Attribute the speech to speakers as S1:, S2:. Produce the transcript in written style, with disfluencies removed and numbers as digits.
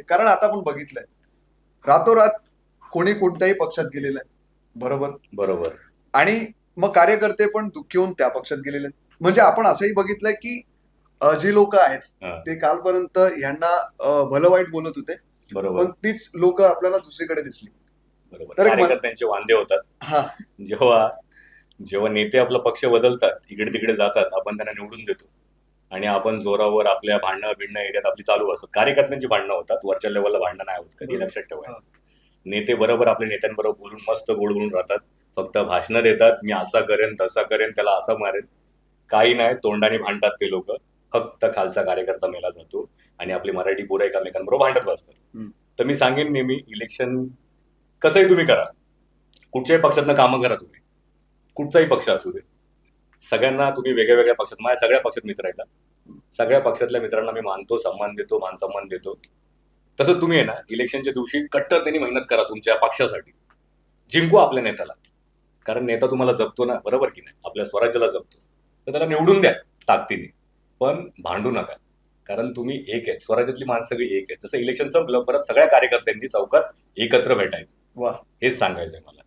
S1: कारण आता आपण बघितलंय रातोरात कोणी कोणत्याही पक्षात गेलेलं आहे, बरोबर.
S2: बरोबर.
S1: आणि मग कार्यकर्ते पण दुःखी होऊन त्या पक्षात गेलेले आहेत. म्हणजे आपण असंही बघितलंय की जी लोक आहेत
S2: हा,
S1: ते कालपर्यंत ह्यांना भलं वाईट बोलत होते,
S2: बरोबर
S1: पण तीच लोक आपल्याला दुसरीकडे दिसली.
S2: बरोबर.
S1: तर एक
S2: कार्यकर्त्यांचे वांदे होतात
S1: हा
S2: जेव्हा जेव्हा नेते आपला पक्ष बदलतात, इकडे तिकडे जातात, आपण त्यांना निवडून देतो आणि आपण जोरावर आपल्या भांडणं बिंडणं एरियात आपली चालू असतात. कार्यकर्त्यांची भांडणं होतात, वरच्या लेवलला भांडणं नाही होत कधी,
S1: बरोबर.
S2: लक्षात
S1: हा.
S2: ठेवायचं. नेते बरोबर आपल्या नेत्यांबरोबर बोलून मस्त गोड बोलून राहतात, फक्त भाषणं देतात, मी असा करेन तसा करेन त्याला असं मारेन, काही नाही, तोंडाने भांडतात ते लोक. फक्त खालचा कार्यकर्ता मेला जातो आणि आपली मराठी पोरं एकमेकांबरोबर भांडत बसतात.
S1: हम्म.
S2: तर मी सांगेन नेहमी, इलेक्शन कसंही तुम्ही करा, कुठच्याही पक्षातनं कामं करा तुम्ही, कुठचाही पक्ष असू दे, सगळ्यांना तुम्ही वेगळ्या वेगळ्या पक्षात, माझ्या सगळ्या पक्षात मित्र येतात, सगळ्या पक्षातल्या मित्रांना मी मानतो, सन्मान देतो, मान सन्मान देतो. तसं तुम्ही आहे ना, इलेक्शनच्या दिवशी कट्टर त्यांनी मेहनत करा तुमच्या पक्षासाठी, जिंकू आपल्या नेत्याला. कारण नेता तुम्हाला जपतो ना, बरोबर की नाही, आपल्या स्वराज्याला जपतो, तर त्याला निवडून द्या ताकदीने, पण भांडू नका. कारण तुम्ही एक आहे, स्वराज्यातली माणसं सगळी एक आहेत. जसं इलेक्शन संपलं, परत सगळ्या कार्यकर्त्यांनी चौकात एकत्र भेटायचं,
S1: वा
S2: हेच सांगायचंय मला.